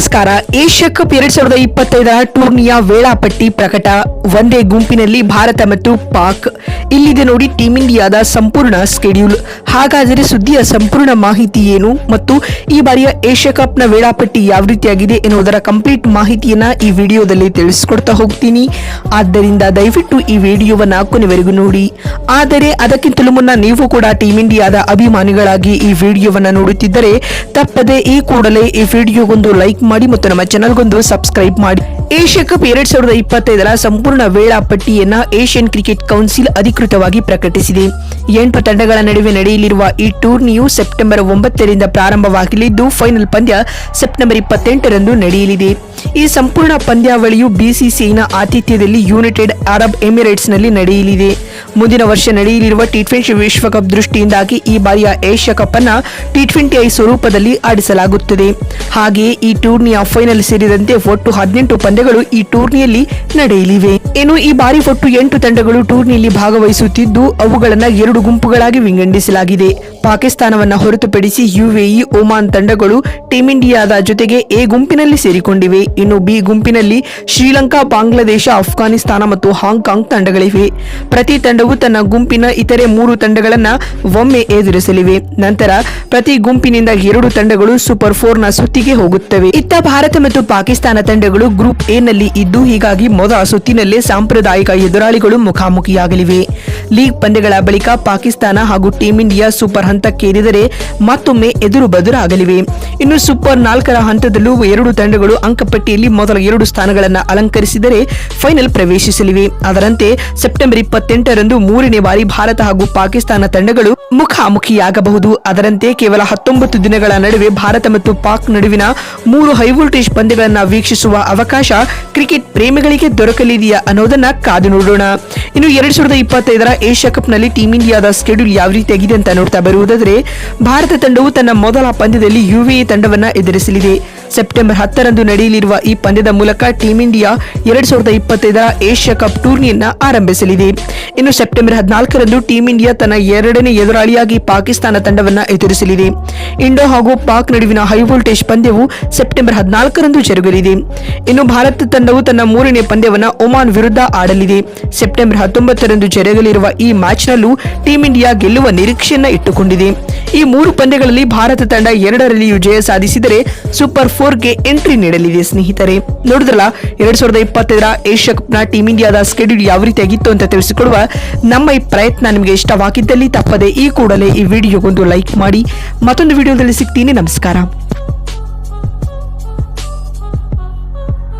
ನಮಸ್ಕಾರ. Asia cup 2025 ಟೂರ್ನಿಯ ವೇಳಾಪಟ್ಟಿ ಪ್ರಕಟ. ಒಂದೇ ಗುಂಪಿನಲ್ಲಿ ಭಾರತ ಮತ್ತು ಪಾಕ್. ಇಲ್ಲಿದೆ ನೋಡಿ ಟೀಮ್ ಇಂಡಿಯಾದ ಸಂಪೂರ್ಣ ಸ್ಕೆಡ್ಯೂಲ್. ಹಾಗಾದರೆ ಸುದ್ದಿಯ ಸಂಪೂರ್ಣ ಮಾಹಿತಿ ಏನು ಮತ್ತು ಈ ಬಾರಿಯ ಏಷ್ಯಾ ಕಪ್ನ ವೇಳಾಪಟ್ಟಿ ಯಾವ ರೀತಿಯಾಗಿದೆ ಎನ್ನುವುದರ ಕಂಪ್ಲೀಟ್ ಮಾಹಿತಿಯನ್ನ ಈ ವಿಡಿಯೋದಲ್ಲಿ ತಿಳಿಸ್ಕೊಡ್ತಾ ಹೋಗ್ತೀನಿ. ಆದ್ದರಿಂದ ದಯವಿಟ್ಟು ಈ ವಿಡಿಯೋವನ್ನ ಕೊನೆವರೆಗೂ ನೋಡಿ. ಆದರೆ ಅದಕ್ಕಿಂತಲೂ ಮುನ್ನ ನೀವು ಕೂಡ ಟೀಮ್ ಇಂಡಿಯಾದ ಅಭಿಮಾನಿಗಳಾಗಿ ಈ ವಿಡಿಯೋವನ್ನ ನೋಡುತ್ತಿದ್ದರೆ ತಪ್ಪದೆ ಈ ಕೂಡಲೇ ಈ ವಿಡಿಯೋಗೊಂದು ಲೈಕ್ ಮಾಡಿ ಮತ್ತು ನಮ್ಮ ಚಾನಲ್ಗೊಂದು ಸಬ್ಸ್ಕ್ರೈಬ್ ಮಾಡಿ. ಏಷ್ಯಾ ಕಪ್ 2025 ಸಂಪೂರ್ಣ ವೇಳಾಪಟ್ಟಿಯನ್ನ ಏಷ್ಯನ್ ಕ್ರಿಕೆಟ್ ಕೌನ್ಸಿಲ್ ಅಧಿಕೃತವಾಗಿ ಪ್ರಕಟಿಸಿದೆ. 8 ತಂಡಗಳ ನಡುವೆ ನಡೆಯಲಿರುವ ಈ ಟೂರ್ನಿಯು ಸೆಪ್ಟೆಂಬರ್ 9ರಿಂದ ಪ್ರಾರಂಭವಾಗಲಿದ್ದು ಫೈನಲ್ ಪಂದ್ಯ ಸೆಪ್ಟೆಂಬರ್ 28ರಂದು ನಡೆಯಲಿದೆ. ಈ ಸಂಪೂರ್ಣ ಪಂದ್ಯಾವಳಿಯು ಬಿಸಿಸಿಐನ ಆತಿಥ್ಯದಲ್ಲಿ ಯುನೈಟೆಡ್ ಅರಬ್ ಎಮಿರೇಟ್ಸ್ನಲ್ಲಿ ನಡೆಯಲಿದೆ. ಮುಂದಿನ ವರ್ಷ ನಡೆಯಲಿರುವ ಟಿ20 ವಿಶ್ವಕಪ್ ದೃಷ್ಟಿಯಿಂದಾಗಿ ಈ ಬಾರಿಯ ಏಷ್ಯಾ ಕಪ್ ಅನ್ನ ಟಿ20 ಸ್ವರೂಪದಲ್ಲಿ ಆಡಿಸಲಾಗುತ್ತದೆ. ಹಾಗೆಯೇ ಈ ಟೂರ್ನಿಯ ಫೈನಲ್ ಸೇರಿದಂತೆ ಒಟ್ಟು 18 ಪಂದ್ಯಗಳು ಈ ಟೂರ್ನಿಯಲ್ಲಿ ನಡೆಯಲಿವೆ. ಇನ್ನು ಈ ಬಾರಿ ಒಟ್ಟು 8 ತಂಡಗಳು ಟೂರ್ನಿಯಲ್ಲಿ ಭಾಗವಹಿಸುತ್ತಿದ್ದು ಅವುಗಳನ್ನು 2 ಗುಂಪುಗಳಾಗಿ ವಿಂಗಡಿಸಲಾಗಿದೆ. ಪಾಕಿಸ್ತಾನವನ್ನ ಹೊರತುಪಡಿಸಿ ಯುಎಇ, ಒಮಾನ್ ತಂಡಗಳು ಟೀಮ್ ಇಂಡಿಯಾದ ಜೊತೆಗೆ ಎ ಗುಂಪಿನಲ್ಲಿ ಸೇರಿಕೊಂಡಿವೆ. ಇನ್ನು ಬಿ ಗುಂಪಿನಲ್ಲಿ ಶ್ರೀಲಂಕಾ, ಬಾಂಗ್ಲಾದೇಶ, ಅಫ್ಘಾನಿಸ್ತಾನ ಮತ್ತು ಹಾಂಗ್ಕಾಂಗ್ ತಂಡಗಳಿವೆ. ಪ್ರತಿ ತಂಡವು ತನ್ನ ಗುಂಪಿನ ಇತರೆ 3 ತಂಡಗಳನ್ನ ಒಮ್ಮೆ ಎದುರಿಸಲಿವೆ. ನಂತರ ಪ್ರತಿ ಗುಂಪಿನಿಂದ 2 ತಂಡಗಳು ಸೂಪರ್ 4ನ ಸುತ್ತಿಗೆ ಹೋಗುತ್ತವೆ. ಇತ್ತ ಭಾರತ ಮತ್ತು ಪಾಕಿಸ್ತಾನ ತಂಡಗಳು ಗ್ರೂಪ್ ಎ ನಲ್ಲಿ ಇದ್ದು ಹೀಗಾಗಿ ಮೊದಲ ಸುತ್ತಿನಲ್ಲೇ ಸಾಂಪ್ರದಾಯಿಕ ಎದುರಾಳಿಗಳು ಮುಖಾಮುಖಿಯಾಗಲಿವೆ. ಲೀಗ್ ಪಂದ್ಯಗಳ ಬಳಿಕ ಪಾಕಿಸ್ತಾನ ಹಾಗೂ ಟೀಮ್ ಇಂಡಿಯಾ ಸೂಪರ್ ಹಂತಕ್ಕೇರಿದರೆ ಮತ್ತೊಮ್ಮೆ ಎದುರು ಬದುರಾಗಲಿವೆ. ಇನ್ನು ಸೂಪರ್ 4ರ ಹಂತದಲ್ಲೂ 2 ತಂಡಗಳು ಅಂಕಪಟ್ಟಿಯಲ್ಲಿ ಮೊದಲ 2 ಸ್ಥಾನಗಳನ್ನು ಅಲಂಕರಿಸಿದರೆ ಫೈನಲ್ ಪ್ರವೇಶಿಸಲಿವೆ. ಅದರಂತೆ ಸೆಪ್ಟೆಂಬರ್ 28ರಂದು 3ನೇ ಬಾರಿ ಭಾರತ ಹಾಗೂ ಪಾಕಿಸ್ತಾನ ತಂಡಗಳು ಮುಖಾಮುಖಿಯಾಗಬಹುದು. ಅದರಂತೆ ಕೇವಲ 19 ದಿನಗಳ ನಡುವೆ ಭಾರತ ಮತ್ತು ಪಾಕ್ ನಡುವಿನ 3 ಹೈವೋಲ್ಟೇಜ್ ಪಂದ್ಯಗಳನ್ನು ವೀಕ್ಷಿಸುವ ಅವಕಾಶ ಕ್ರಿಕೆಟ್ ಪ್ರೇಮಿಗಳಿಗೆ ದೊರಕಲಿದೆಯಾ ಅನ್ನೋದನ್ನ ಕಾದು ನೋಡೋಣ. ಇನ್ನು 2025 ಏಷ್ಯಾ ಕಪ್ನಲ್ಲಿ ಟೀಮ್ ಇಂಡಿಯಾದ ಸ್ಕೆಡ್ಯೂಲ್ ಯಾವ ರೀತಿಯಾಗಿದೆ ಅಂತ ನೋಡ್ತಾ ಬರುವುದಾದರೆ, ಭಾರತ ತಂಡವು ತನ್ನ ಮೊದಲ ಪಂದ್ಯದಲ್ಲಿ ಯುಎಇ ತಂಡವನ್ನ ಎದುರಿಸಲಿದೆ. ಸೆಪ್ಟೆಂಬರ್ 10ರಂದು ನಡೆಯಲಿರುವ ಈ ಪಂದ್ಯದ ಮೂಲಕ ಟೀಮ್ ಇಂಡಿಯಾ 2025 ಏಷ್ಯಾ ಕಪ್ ಟೂರ್ನಿಯನ್ನ ಆರಂಭಿಸಲಿದೆ. ಇನ್ನು ಸೆಪ್ಟೆಂಬರ್ 14ರಂದು ಟೀಮ್ ಇಂಡಿಯಾ ತನ್ನ 2ನೇ ಎದುರಾಳಿಯಾಗಿ ಪಾಕಿಸ್ತಾನ ತಂಡವನ್ನ ಎದುರಿಸಲಿದೆ. ಇಂಡೋ ಹಾಗೂ ಪಾಕ್ ನಡುವಿನ ಹೈವೋಲ್ಟೇಜ್ ಪಂದ್ಯವು ಸೆಪ್ಟೆಂಬರ್ 14ರಂದು ಜರುಗಲಿದೆ. ಇನ್ನು ಭಾರತ ತಂಡವು ತನ್ನ 3ನೇ ಪಂದ್ಯವನ್ನ ಒಮಾನ್ ವಿರುದ್ಧ ಆಡಲಿದೆ. ಸೆಪ್ಟೆಂಬರ್ 19ರಂದು ಜರುಗಲಿರುವ ಈ ಮ್ಯಾಚ್ನಲ್ಲೂ ಟೀಮ್ ಇಂಡಿಯಾ ಗೆಲ್ಲುವ ನಿರೀಕ್ಷೆಯನ್ನ ಇಟ್ಟುಕೊಂಡಿದೆ. ಈ 3 ಪಂದ್ಯಗಳಲ್ಲಿ ಭಾರತ ತಂಡ 2ರಲ್ಲಿಯೂ ಜಯ ಸಾಧಿಸಿದರೆ ಸೂಪರ್ 4ಗೆ ಎಂಟ್ರಿ ನೀಡಲಿದೆ. ಸ್ನೇಹಿತರೆ, ನೋಡಿದ್ರಲ್ಲ 2025 ಏಷ್ಯಾ ಕಪ್ನ ಟೀಮ್ ಇಂಡಿಯಾದ ಸ್ಕೆಡ್ಯೂಲ್ ಯಾವ ರೀತಿಯಾಗಿತ್ತು ಅಂತ ತಿಳಿಸಿಕೊಡುವ ನಮ್ಮ ಈ ಪ್ರಯತ್ನ ನಿಮಗೆ ಇಷ್ಟವಾಗಿದ್ದಲ್ಲಿ ತಪ್ಪದೆ ಈ ಕೂಡಲೇ ಈ ವಿಡಿಯೋಗೊಂದು ಲೈಕ್ ಮಾಡಿ. ಮತ್ತೊಂದು ವಿಡಿಯೋದಲ್ಲಿ ಸಿಗ್ತೀನಿ. ನಮಸ್ಕಾರ.